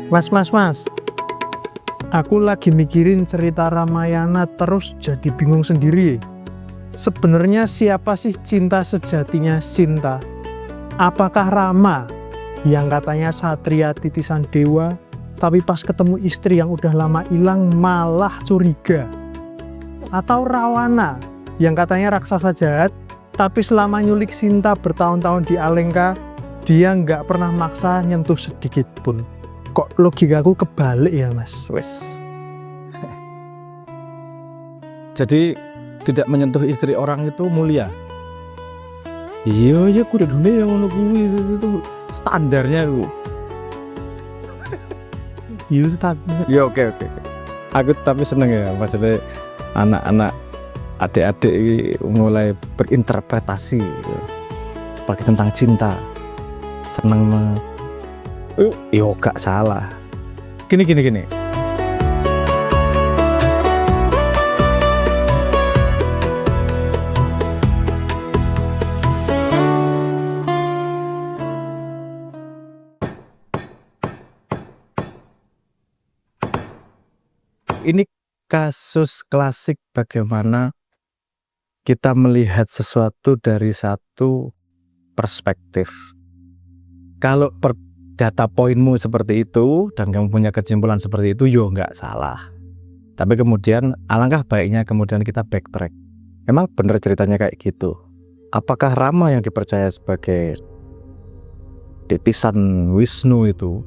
Mas. Aku lagi mikirin cerita Ramayana terus jadi bingung sendiri. Sebenarnya siapa sih cinta sejatinya Sinta? Apakah Rama yang katanya satria titisan dewa, tapi pas ketemu istri yang udah lama hilang malah curiga? Atau Rawana yang katanya raksasa jahat, tapi selama nyulik Sinta bertahun-tahun di Alengka, dia nggak pernah maksa nyentuh sedikit pun? Kok logikaku kebalik ya mas? Wes. Jadi tidak menyentuh istri orang itu mulia. Iya kudu dunia yang ngono kuwi itu standarnya itu. Iya standar. Ya oke. Aku tapi seneng ya maksudnya anak-anak adik-adik ini mulai berinterpretasi apalagi tentang cinta. Seneng yo gak salah. Gini. Ini kasus klasik bagaimana kita melihat sesuatu dari satu perspektif. Kalau data poinmu seperti itu dan kamu punya kesimpulan seperti itu, yo nggak salah. Tapi kemudian alangkah baiknya kemudian kita backtrack. Emang bener ceritanya kayak gitu? Apakah Rama yang dipercaya sebagai titisan Wisnu itu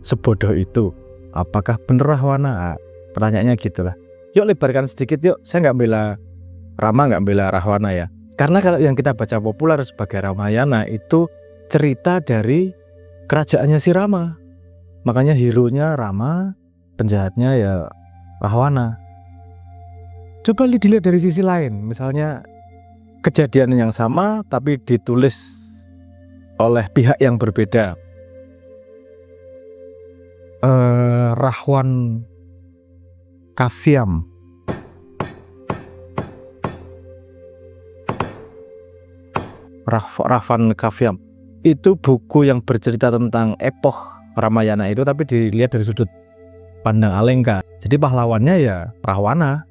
sebodoh itu? Apakah bener Rahwana? Pertanyaannya gitulah. Yuk lebarkan sedikit yuk. Saya nggak bela Rama, nggak bela Rahwana ya. Karena kalau yang kita baca populer sebagai Ramayana itu cerita dari kerajaannya si Rama. Makanya hero-nya Rama, penjahatnya ya Rahwana. Coba dilihat dari sisi lain. Misalnya kejadian yang sama tapi ditulis oleh pihak yang berbeda. Rahwan Kasyam. Rahwan Kasyam itu buku yang bercerita tentang epoch Ramayana itu, tapi dilihat dari sudut pandang Alengka. Jadi pahlawannya ya Rahwana,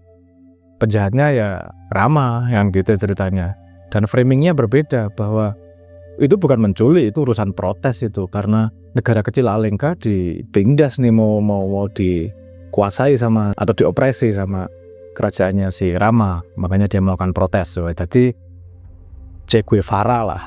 penjahatnya ya Rama, yang gitu ceritanya. Dan framingnya berbeda, bahwa itu bukan menculik, itu urusan protes itu, karena negara kecil Alengka ditindas nih, mau dikuasai sama atau diopresi sama kerajaannya si Rama, makanya dia melakukan protes. Jadi Che Guevara lah,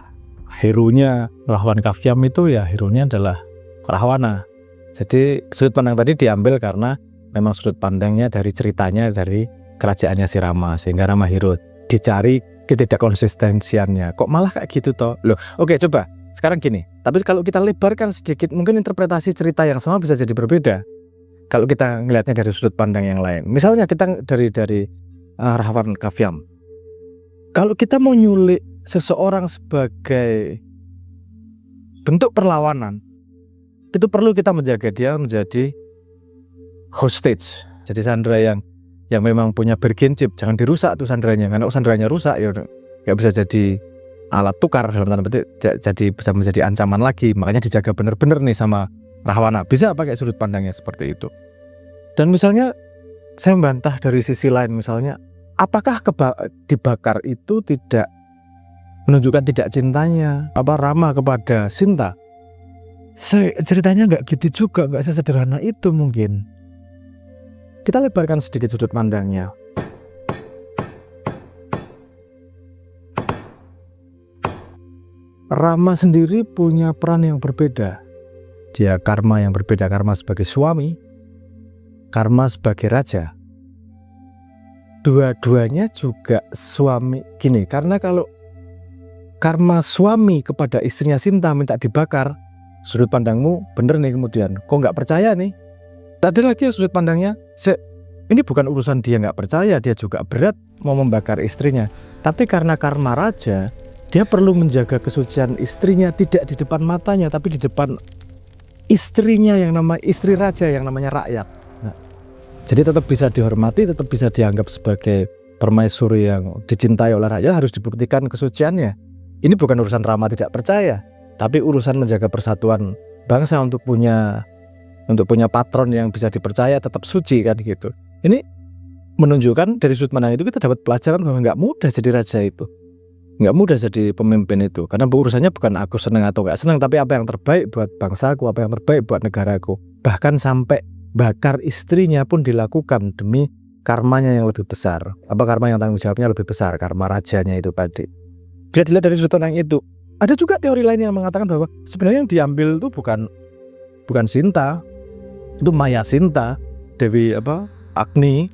hero-nya Rahwan Kasyam itu ya hero-nya adalah Rahwana. Jadi sudut pandang tadi diambil karena memang sudut pandangnya dari ceritanya dari kerajaannya si Rama, sehingga Rama hero. Dicari ketidakkonsistensiannya, kok malah kayak gitu toh? Loh, oke, coba sekarang gini. Tapi kalau kita lebarkan sedikit, mungkin interpretasi cerita yang sama bisa jadi berbeda kalau kita ngelihatnya dari sudut pandang yang lain. Misalnya kita dari Rahwan Kasyam. Kalau kita mau nyulik seseorang sebagai bentuk perlawanan, itu perlu kita menjaga dia menjadi hostage, jadi sandera yang memang punya bergenship. Jangan dirusak tuh sanderanya, karena sanderanya rusak ya nggak bisa jadi alat tukar dalam tanda petik, jadi bisa menjadi ancaman lagi. Makanya dijaga bener-bener nih sama Rahwana. Bisa pakai sudut pandangnya seperti itu. Dan misalnya saya membantah dari sisi lain, misalnya apakah dibakar itu tidak menunjukkan tidak cintanya Rama kepada Sinta? Ceritanya nggak gitu juga, nggak sesederhana itu mungkin. Kita lebarkan sedikit sudut pandangnya. Rama sendiri punya peran yang berbeda. Dia karma yang berbeda, karma sebagai suami, karma sebagai raja. Dua-duanya juga suami. Gini, karena kalau karma suami kepada istrinya Sinta minta dibakar, sudut pandangmu bener nih, kemudian kok nggak percaya nih? Tadi lagi sudut pandangnya, ini bukan urusan dia nggak percaya, dia juga berat mau membakar istrinya. Tapi karena karma raja, dia perlu menjaga kesucian istrinya, tidak di depan matanya, tapi di depan istrinya yang istri raja yang namanya rakyat. Nah, jadi tetap bisa dihormati, tetap bisa dianggap sebagai permaisuri yang dicintai oleh rakyat, harus dibuktikan kesuciannya. Ini bukan urusan Rama tidak percaya, tapi urusan menjaga persatuan bangsa untuk punya untuk punya patron yang bisa dipercaya, tetap suci kan gitu. Ini menunjukkan dari sudut pandang itu kita dapat pelajaran bahwa nggak mudah jadi raja itu, nggak mudah jadi pemimpin itu, karena urusannya bukan aku senang atau nggak senang, tapi apa yang terbaik buat bangsaku, apa yang terbaik buat negaraku. Bahkan sampai bakar istrinya pun dilakukan demi karmanya yang lebih besar, karma yang tanggung jawabnya lebih besar, karma rajanya itu tadi. Bila dilihat dari sudut pandang itu, ada juga teori lain yang mengatakan bahwa sebenarnya yang diambil itu bukan Sinta, itu Maya Sinta, Dewi Agni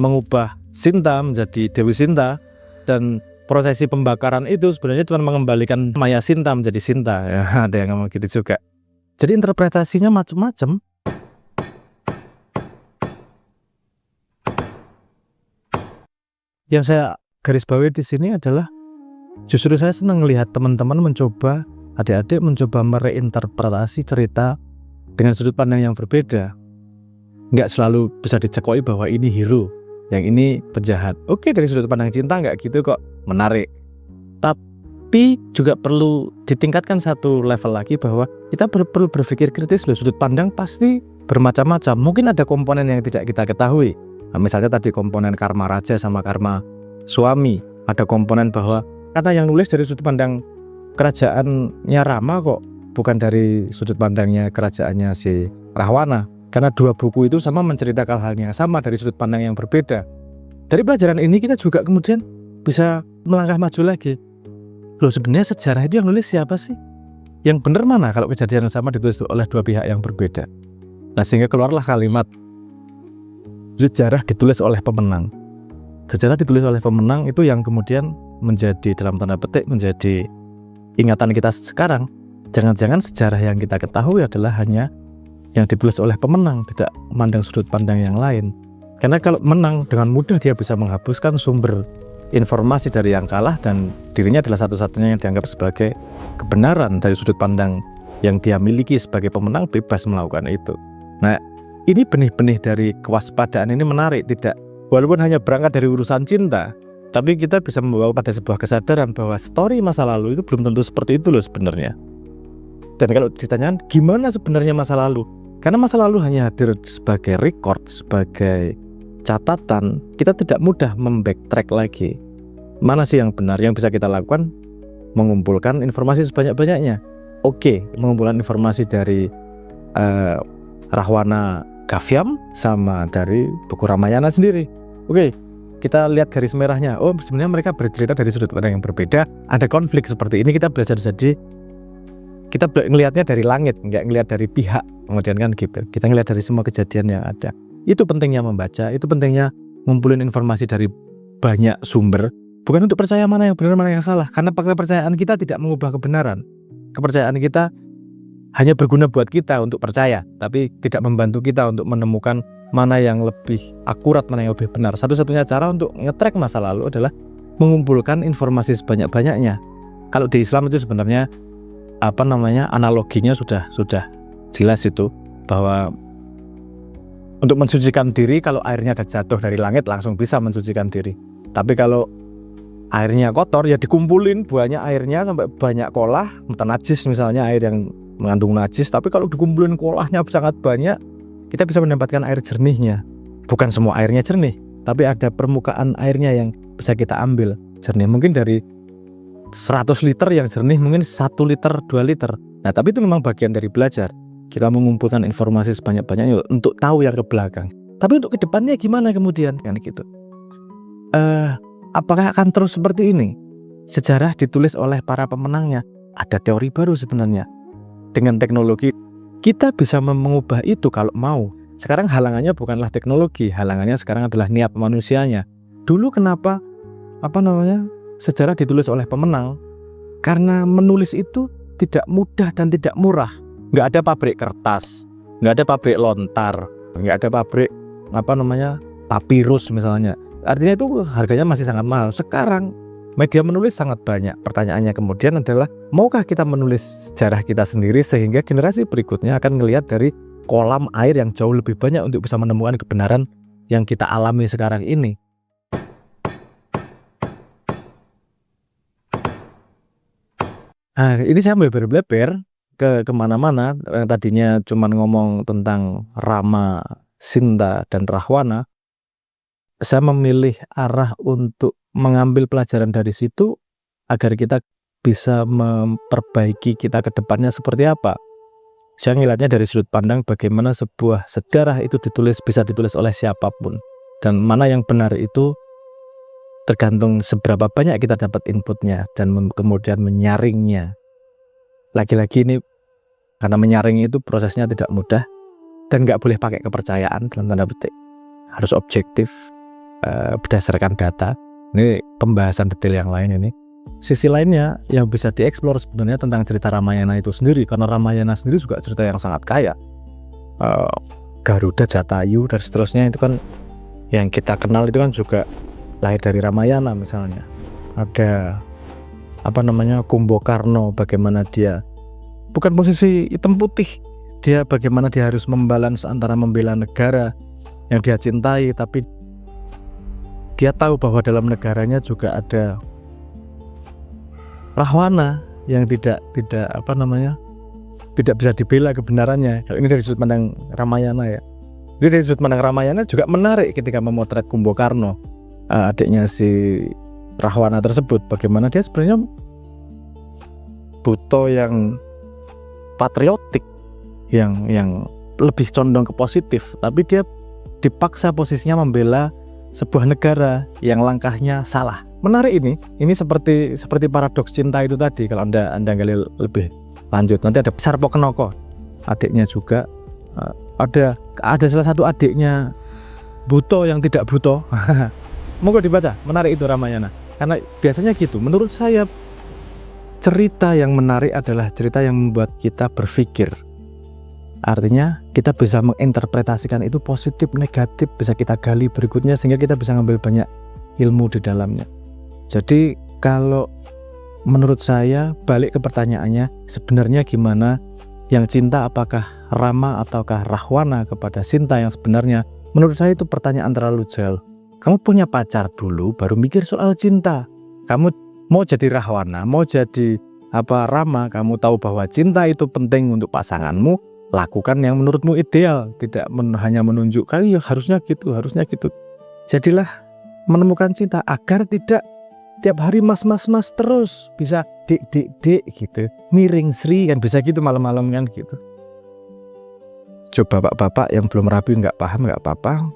mengubah Sinta menjadi Dewi Sinta, dan prosesi pembakaran itu sebenarnya cuma mengembalikan Maya Sinta menjadi Sinta. Ya, ada yang ngomong gitu juga. Jadi interpretasinya macam-macam. Yang saya garis bawahi di sini adalah justru saya senang melihat teman-teman mencoba, adik-adik mencoba mereinterpretasi cerita dengan sudut pandang yang berbeda. Nggak selalu bisa dicekoi bahwa ini hero, yang ini penjahat. Oke, dari sudut pandang cinta nggak gitu kok, menarik. Tapi juga perlu ditingkatkan satu level lagi bahwa kita perlu berpikir kritis loh. Sudut pandang pasti bermacam-macam. Mungkin ada komponen yang tidak kita ketahui. Nah, misalnya tadi komponen karma raja sama karma suami. Ada komponen bahwa karena yang nulis dari sudut pandang kerajaannya Rama kok, bukan dari sudut pandangnya kerajaannya si Rahwana. Karena dua buku itu sama menceritakan hal yang sama dari sudut pandang yang berbeda. Dari pelajaran ini kita juga kemudian bisa melangkah maju lagi. Loh, sebenarnya sejarah itu yang nulis siapa sih? Yang benar mana kalau kejadian yang sama ditulis oleh dua pihak yang berbeda? Nah, sehingga keluarlah kalimat sejarah ditulis oleh pemenang. Sejarah ditulis oleh pemenang itu yang kemudian menjadi dalam tanda petik menjadi ingatan kita sekarang. Jangan-jangan sejarah yang kita ketahui adalah hanya yang ditulis oleh pemenang, tidak memandang sudut pandang yang lain. Karena kalau menang dengan mudah dia bisa menghapuskan sumber informasi dari yang kalah, dan dirinya adalah satu-satunya yang dianggap sebagai kebenaran dari sudut pandang yang dia miliki sebagai pemenang, bebas melakukan itu. Nah, ini benih-benih dari kewaspadaan ini menarik, tidak walaupun hanya berangkat dari urusan cinta, tapi kita bisa membawa pada sebuah kesadaran bahwa story masa lalu itu belum tentu seperti itu loh sebenarnya. Dan kalau ditanyakan gimana sebenarnya masa lalu, karena masa lalu hanya hadir sebagai record, sebagai catatan, kita tidak mudah membacktrack lagi. Mana sih yang benar? Yang bisa kita lakukan mengumpulkan informasi sebanyak-banyaknya. Oke, mengumpulkan informasi dari Rahwana Kavyam sama dari buku Ramayana sendiri. Oke, kita lihat garis merahnya. Oh, sebenarnya mereka bercerita dari sudut pandang yang berbeda. Ada konflik seperti ini, kita belajar jadi kita ngelihatnya dari langit, nggak ngelihat dari pihak. Kemudian kan gitu. Kita ngelihat dari semua kejadian yang ada. Itu pentingnya membaca, itu pentingnya ngumpulin informasi dari banyak sumber. Bukan untuk percaya mana yang benar, mana yang salah. Karena kepercayaan kita tidak mengubah kebenaran. Kepercayaan kita hanya berguna buat kita untuk percaya, tapi tidak membantu kita untuk menemukan mana yang lebih akurat, mana yang lebih benar. Satu-satunya cara untuk nge-track masa lalu adalah mengumpulkan informasi sebanyak-banyaknya. Kalau di Islam itu sebenarnya analoginya sudah jelas itu, bahwa untuk mensucikan diri, kalau airnya ada jatuh dari langit langsung bisa mensucikan diri. Tapi kalau airnya kotor ya dikumpulin banyak airnya sampai banyak kolah, najis misalnya, air yang mengandung najis, tapi kalau dikumpulin kolahnya sangat banyak, kita bisa mendapatkan air jernihnya. Bukan semua airnya jernih, tapi ada permukaan airnya yang bisa kita ambil jernih. Mungkin dari 100 liter yang jernih mungkin 1 liter, 2 liter. Nah, tapi itu memang bagian dari belajar. Kita mengumpulkan informasi sebanyak-banyaknya untuk tahu yang ke belakang. Tapi untuk kedepannya gimana kemudian? Kan gitu. Apakah akan terus seperti ini? Sejarah ditulis oleh para pemenangnya. Ada teori baru sebenarnya. Dengan teknologi kita bisa mengubah itu kalau mau. Sekarang halangannya bukanlah teknologi, halangannya sekarang adalah niat manusianya. Dulu kenapa sejarah ditulis oleh pemenang? Karena menulis itu tidak mudah dan tidak murah. Nggak ada pabrik kertas, nggak ada pabrik lontar, nggak ada pabrik papirus misalnya. Artinya itu harganya masih sangat mahal. Sekarang media menulis sangat banyak. Pertanyaannya kemudian adalah, maukah kita menulis sejarah kita sendiri sehingga generasi berikutnya akan melihat dari kolam air yang jauh lebih banyak untuk bisa menemukan kebenaran yang kita alami sekarang ini. Nah, ini saya bleber-bleber ke kemana-mana, yang tadinya cuma ngomong tentang Rama, Sinta, dan Rahwana, saya memilih arah untuk mengambil pelajaran dari situ agar kita bisa memperbaiki kita ke depannya seperti apa. Saya ngelihatnya dari sudut pandang bagaimana sebuah sejarah itu bisa ditulis oleh siapapun, dan mana yang benar itu tergantung seberapa banyak kita dapat inputnya dan kemudian menyaringnya. Lagi-lagi ini karena menyaring itu prosesnya tidak mudah dan nggak boleh pakai kepercayaan dalam tanda petik, harus objektif berdasarkan data. Ini pembahasan detail yang lain ini. Sisi lainnya yang bisa dieksplor sebenarnya tentang cerita Ramayana itu sendiri, karena Ramayana sendiri juga cerita yang sangat kaya. Garuda, Jatayu, dan seterusnya itu kan yang kita kenal itu kan juga lahir dari Ramayana. Misalnya ada Kumbakarna, bagaimana dia bukan posisi hitam putih, dia bagaimana dia harus membalance antara membela negara yang dia cintai, tapi dia tahu bahwa dalam negaranya juga ada Rahwana yang tidak bisa dibela kebenarannya. Ini dari sudut pandang Ramayana ya. Jadi dari sudut pandang Ramayana juga menarik ketika memotret Kumbakarna, adiknya si Rahwana tersebut, bagaimana dia sebenarnya buto yang patriotik, yang lebih condong ke positif, tapi dia dipaksa posisinya membela sebuah negara yang langkahnya salah. Menarik ini seperti paradoks cinta itu tadi. Kalau anda gali lebih lanjut, nanti ada Sarpokenoko, adiknya juga ada salah satu adiknya buto yang tidak buto. Monggo dibaca, menarik itu Ramayana. Karena biasanya gitu, menurut saya cerita yang menarik adalah cerita yang membuat kita berpikir. Artinya kita bisa menginterpretasikan itu positif, negatif, bisa kita gali berikutnya sehingga kita bisa ngambil banyak ilmu di dalamnya. Jadi kalau menurut saya, balik ke pertanyaannya, sebenarnya gimana yang cinta, apakah Rama ataukah Rahwana kepada Sinta yang sebenarnya? Menurut saya itu pertanyaan terlalu jauh. Kamu punya pacar dulu baru mikir soal cinta. Kamu mau jadi Rahwana, mau jadi Rama, kamu tahu bahwa cinta itu penting untuk pasanganmu, lakukan yang menurutmu ideal, tidak hanya menunjukkan ya harusnya gitu. Jadilah menemukan cinta agar tidak tiap hari mas terus, bisa dek gitu, miring Sri kan bisa gitu malam-malam kan gitu. Coba bapak-bapak yang belum rapi nggak paham nggak apa-apa,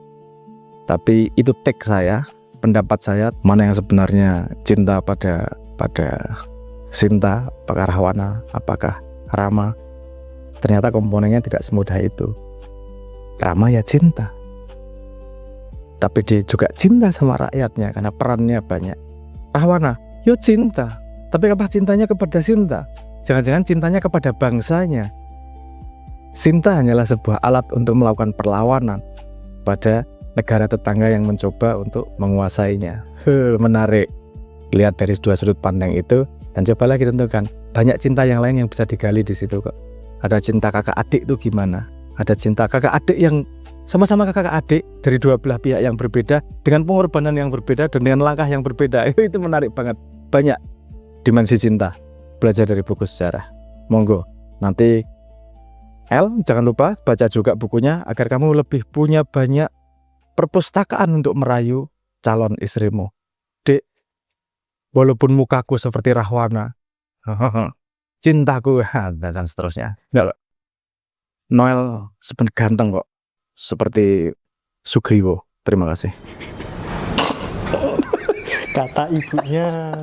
tapi itu take saya, pendapat saya, mana yang sebenarnya cinta pada Sinta, apakah Rahwana, apakah Rama. Ternyata komponennya tidak semudah itu. Rama ya cinta, tapi dia juga cinta sama rakyatnya karena perannya banyak. Rahwana, yo cinta, tapi apa cintanya kepada Sinta? Jangan-jangan cintanya kepada bangsanya. Sinta hanyalah sebuah alat untuk melakukan perlawanan pada negara tetangga yang mencoba untuk menguasainya. Menarik. Lihat dari dua sudut pandang itu dan cobalah kita tentukan. Banyak cinta yang lain yang bisa digali di situ kok. Ada cinta kakak adik itu gimana? Ada cinta kakak adik yang sama-sama kakak adik dari dua belah pihak yang berbeda, dengan pengorbanan yang berbeda dan dengan langkah yang berbeda. Itu menarik banget. Banyak dimensi cinta. Belajar dari buku sejarah. Monggo. Nanti jangan lupa baca juga bukunya agar kamu lebih punya banyak perpustakaan untuk merayu calon istrimu. Dek, walaupun mukaku seperti Rahwana, cintaku dan seterusnya. Enggak, Noel sebenarnya ganteng kok, seperti Sugriwo. Terima kasih. Kata ibunya.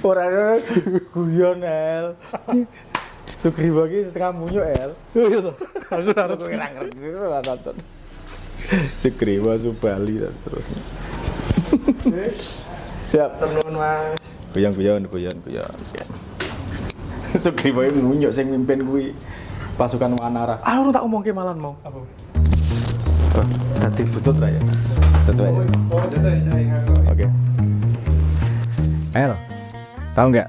Orangnya guyon El. Sugriwo iki setengah munyo El. Aku harus ngerti. Sugriwo, Subali dan seterusnya. Siap. Temen Mas. Guyon. Sugriwo munyo sing mimpin kuwi pasukan Wanara. Lu tak omongke malan mau. Apa? Tadi butut ra ya. Butut ya. Oke. El, tahu nggak?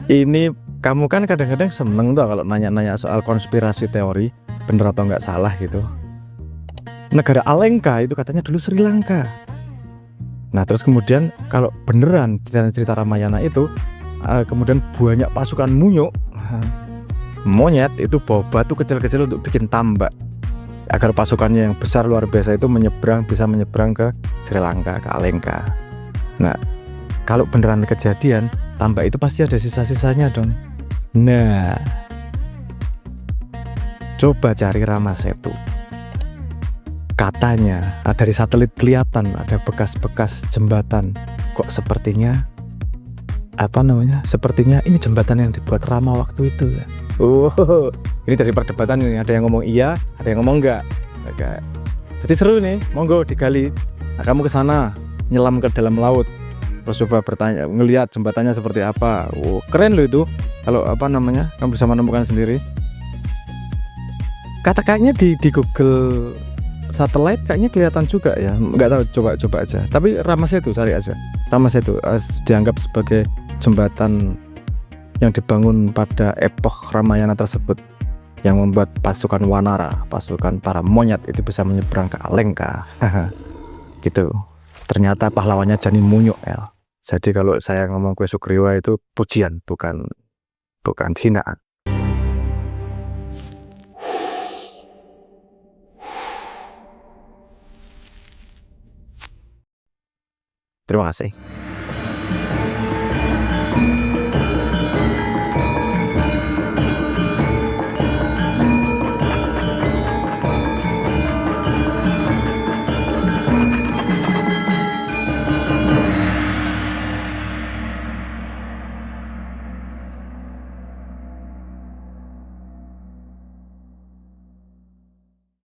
Ini kamu kan kadang-kadang seneng tuh kalau nanya-nanya soal konspirasi teori, bener atau nggak salah gitu. Negara Alengka itu katanya dulu Sri Lanka. Nah terus kemudian kalau beneran cerita Ramayana itu, kemudian banyak pasukan Munyo, monyet itu bawa batu kecil-kecil untuk bikin tambak agar pasukannya yang besar luar biasa itu bisa menyeberang ke Sri Lanka, ke Alengka. Nah, kalau beneran kejadian, tambak itu pasti ada sisa-sisanya dong. Nah, coba cari Ramasetu. Katanya dari satelit kelihatan ada bekas-bekas jembatan. Kok sepertinya sepertinya ini jembatan yang dibuat Rama waktu itu ya. Ini dari perdebatan ini, ada yang ngomong iya, ada yang ngomong enggak. Oke. Jadi seru nih, monggo digali. Nah, kamu ke sana, nyelam ke dalam laut. Terus coba bertanya, ngelihat jembatannya seperti apa. Keren loh itu. Kalau kamu bisa menemukan sendiri. Kayaknya di Google Satellite kayaknya kelihatan juga ya, nggak tahu, coba aja. Tapi Ramasetu cari aja. Ramasetu dianggap sebagai jembatan yang dibangun pada epoch Ramayana tersebut, yang membuat pasukan Wanara, pasukan para monyet itu bisa menyeberang ke Alengka. Gitu. Ternyata pahlawannya Jani Munyuk ya. Jadi kalau saya ngomong kue Sugriwa itu pujian, bukan hinaan. Terima kasih.